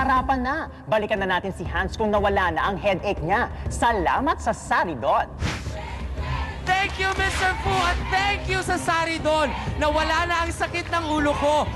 sarapan na. Balikan na natin si Hans kung nawala na ang headache niya. Salamat sa Saridon. Thank you, Mr. Fu, at thank you sa Saridon. Nawala na ang sakit ng ulo ko.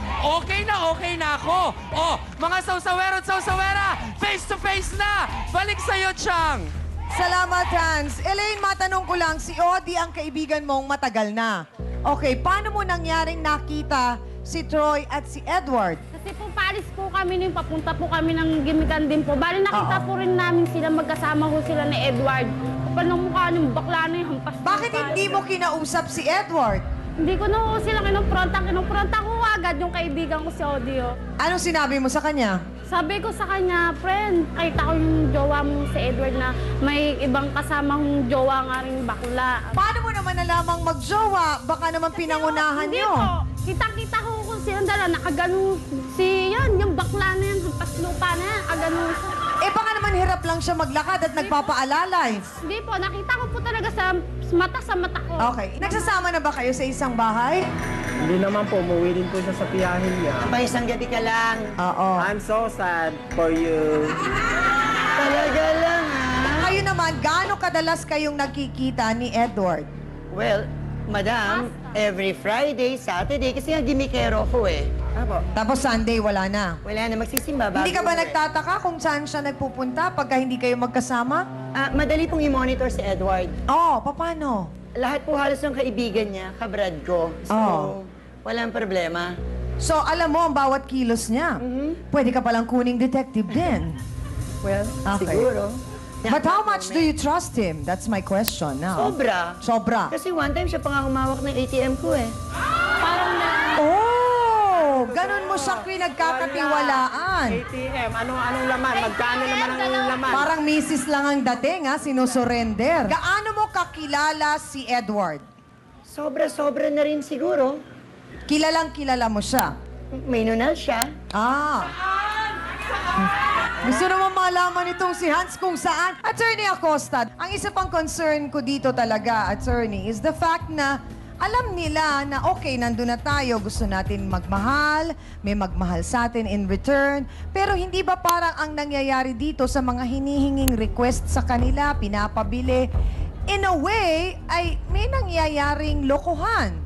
Okay na ako. Oh, mga sawsawero at sawsawera, face to face na. Balik sa'yo, Chang. Salamat, Hans. Elaine, matanong ko lang, si Odi ang kaibigan mong matagal na. Okay, paano mo nangyaring nakita si Troy at si Edward? Kasi po, palis po kami nun, papunta po kami ng gimikan din po. Bali, nakita po rin namin sila, magkasama ho sila ni Edward. Kapal ng mukha ng bakla na yung hampas. Bakit hindi mo kinausap si Edward? Hindi ko na ho sila kinumpronta. Kinumpronta ko agad yung kaibigan ko si Odio. Anong sinabi mo sa kanya? Sabi ko sa kanya, friend, kita ko yung jowa mo si Edward na may ibang kasamang jowa nga rin bakla. Paano mo naman nalamang magjowa? Baka naman pinangunahan Hindi nyo. po. Kita-kita ko kung silang dala. Nakaganon si yan, yung bakla na yan, hampas lupa na yan, nakaganon siya. Eh baka naman hirap lang siya maglakad at nagpapaalalay. Hindi po, nakita ko po talaga sa mata ko. Okay. Nagsasama na ba kayo sa isang bahay? Hindi naman po, umuwi din po siya sa tiyahin niya. Pa isang gabi ka lang. Oo. I'm so sad for you. Talaga lang, ha? Kayo naman, gaano kadalas kayong nagkikita ni Edward? Well, madam, every Friday, Saturday, kasi nga gimikero ko eh. Apo. Tapos Sunday, wala na. Wala na magsisimba bago Hindi ka ba umuwi. nagtataka kung saan siya nagpupunta pagka hindi kayo magkasama? Madali pong i-monitor si Edward. Oo, paano? Lahat po halos ng kaibigan niya, kabrad ko. So, Oh. walang problema. So, alam mo ang bawat kilos niya. Pwede ka palang kuning detective din. Well, Okay. siguro. But how much do you trust him? That's my question now. Sobra. Sobra. Kasi one time siya pa nga humawak ng ATM ko eh. Oh! Ganun mo siya pinagkakatiwalaan. ATM, anong laman? Magkano naman ang laman? Parang misis lang ang dating, ha? Sinusurrender. Gaano mo kakilala si Edward? Sobra-sobra na rin siguro. Kilalang kilala mo siya. May nunal siya. Ah. Gusto naman malaman itong si Hans kung saan. Attorney Acosta, ang isa pang concern ko dito talaga, attorney, is the fact na alam nila na okay, nandun na tayo, gusto natin magmahal, may magmahal sa atin in return, pero hindi ba parang ang nangyayari dito sa mga hinihinging request sa kanila, pinapabili, in a way, ay may nangyayaring lokohan.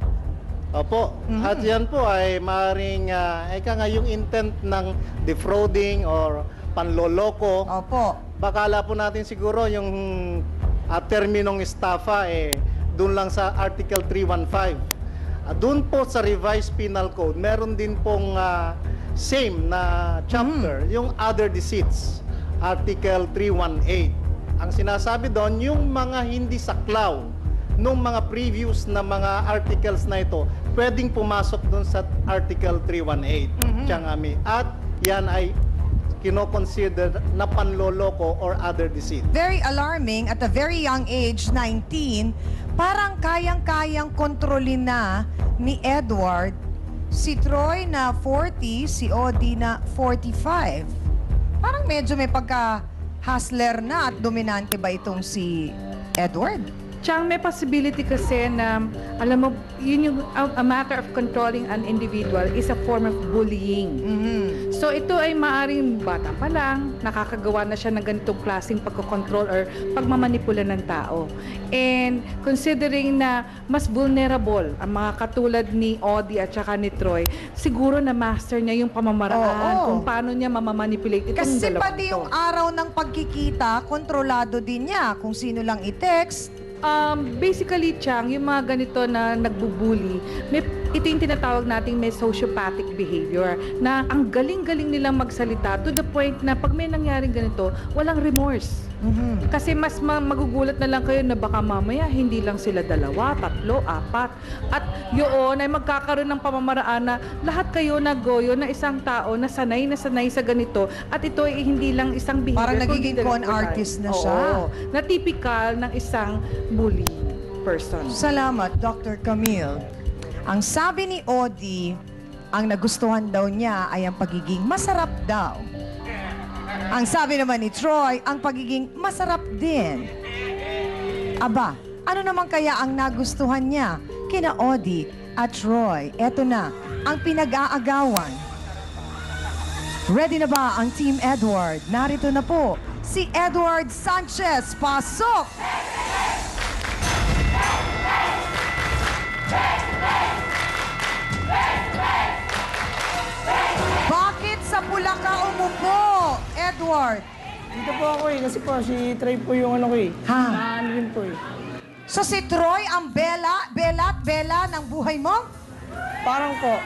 Opo. At yan po ay maaaring, ika nga yung intent ng defrauding or panloloko. Opo. Bakala po natin siguro yung terminong estafa doon lang sa Article 315. Doon po sa Revised Penal Code, meron din pong same na chapter, yung other deceits, Article 318. Ang sinasabi doon, yung mga hindi saklaw nung mga previous na mga articles na ito, pwedeng pumasok doon sa Article 318. Tiyangami. At yan ay kino-consider na panloloko or other deceit. Very alarming, at a very young age, 19, parang kayang-kayang kontrolin na ni Edward si Troy na 40, si Odi na 45. Parang medyo may pagka-hustler na at dominante ba itong si Edward? Chang, may possibility kasi na, alam mo, yun yung a matter of controlling an individual is a form of bullying. So ito ay maaring bata pa lang, nakakagawa na siya ng ganitong klaseng pagkocontrol or pagmamanipula ng tao. And considering na mas vulnerable ang mga katulad ni Odi at saka ni Troy, siguro na master niya yung pamamaraan Oo. kung paano niya mamamanipulate itong Kasi dalawang pati ito. yung araw ng pagkikita, kontrolado din niya. Kung sino lang i-text. Basically, Chang, yung mga ganito na nagbubuli, ito yung tinatawag nating may sociopathic behavior na ang galing-galing nilang magsalita to the point na pag may nangyaring ganito, walang remorse. Kasi mas magugulat na lang kayo na baka mamaya hindi lang sila 2, 3, 4 at yun ay magkakaroon ng pamamaraan na lahat kayo nagoyo na isang tao na sanay sa ganito at ito ay hindi lang isang behavior. Parang kundi nagiging con dalawa. artist na siya. Oo, na typical ng isang bully person. Salamat, Dr. Camille. Ang sabi ni Odi, ang nagustuhan daw niya ay ang pagiging masarap daw. Ang sabi naman ni Troy, ang pagiging masarap din. Aba, ano naman kaya ang nagustuhan niya kina Odi at Troy? Eto na, ang pinag-aagawan. Ready na ba ang Team Edward? Narito na po si Edward Sanchez. Pasok! Bakit sa pula ka umupo, Edward? Dito po ako eh, kasi po si Trey po yung ano ko eh. Ha? Ano rin po eh. So si Troy ang bela ng buhay mo? Parang po,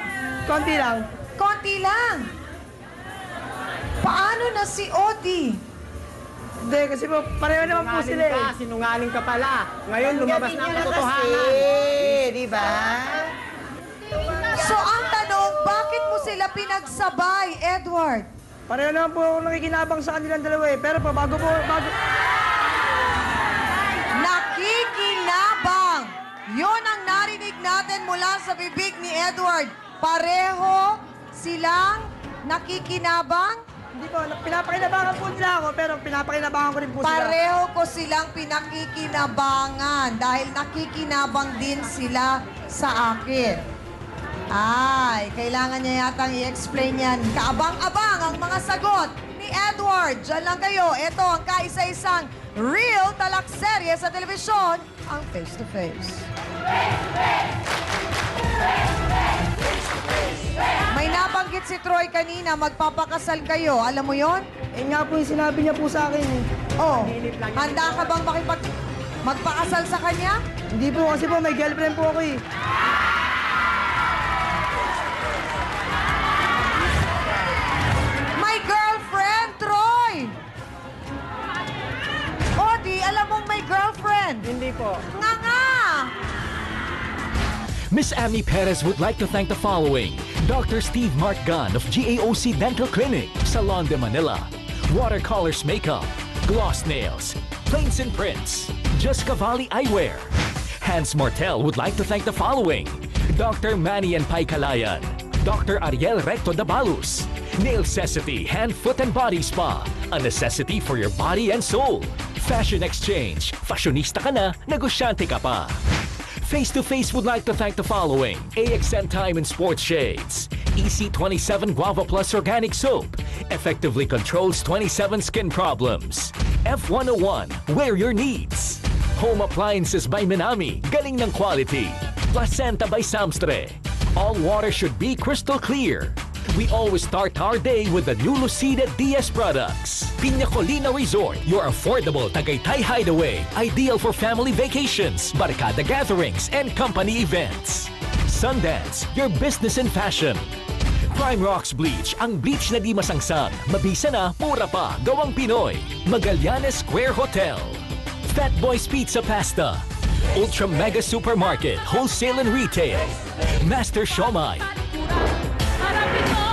konti lang. Konti lang. Paano na si Odi? Hindi, kasi po, pareho naman po sila eh. Sinungaling ka pala. Ngayon, lumabas na ang katotohanan. Di ba? So ang tanong, bakit mo sila pinagsabay, Edward? Pareho naman po ako nakikinabang sa kanilang dalawa eh. Pero po, bago... Nakikinabang! Yun ang narinig natin mula sa bibig ni Edward. Pareho silang nakikinabang? Hindi po, pinapakinabangan po nila ako, pero pinapakinabangan ko rin po sila. Pareho ko silang pinakikinabangan dahil nakikinabang din sila sa akin. Ay, kailangan niya yatang i-explain yan. Kaabang-abang ang mga sagot ni Edward. Diyan lang kayo. Ito ang kaisa-isang real talakserye sa telebisyon, ang Face to Face. May nabanggit si Troy kanina, magpapakasal kayo. Alam mo yon? Eh nga po yung sinabi niya po sa akin eh. Oh, handa ka bang magpakasal sa kanya? Hindi po, kasi po may girlfriend po ako eh. My girlfriend, Troy! Odi, alam mong may girlfriend? Hindi po. Nga! Miss Amy Perez would like to thank the following: Dr. Steve Mark Gunn of GAOC Dental Clinic, Salon de Manila, Watercolors Makeup, Gloss Nails, Plains and Prints, Just Cavalli Eyewear. Hans Martel would like to thank the following: Dr. Manny and Pai Kalayan, Dr. Ariel Recto Dabalus, Nail Necessity Hand, Foot and Body Spa, a necessity for your body and soul. Fashion Exchange, fashionista ka na, negosyante ka pa. Face to Face would like to thank the following: AXN Time and Sports Shades, EC27 Guava Plus Organic Soap, effectively controls 27 skin problems. F101, wear your needs. Home Appliances by Minami, galing ng quality. Placenta by Samstre, all water should be crystal clear. We always start our day with the new Lucida DS products. Piña Colina Resort, your affordable Tagaytay hideaway. Ideal for family vacations, barkada gatherings, and company events. Sundance, your business and fashion. Prime Rocks Bleach, ang bleach na di masangsang. Mabisa na, mura pa, gawang Pinoy. Magallanes Square Hotel. Fat Boys Pizza Pasta. Ultra Mega Supermarket, Wholesale and Retail. Master Siomai. Harapin mo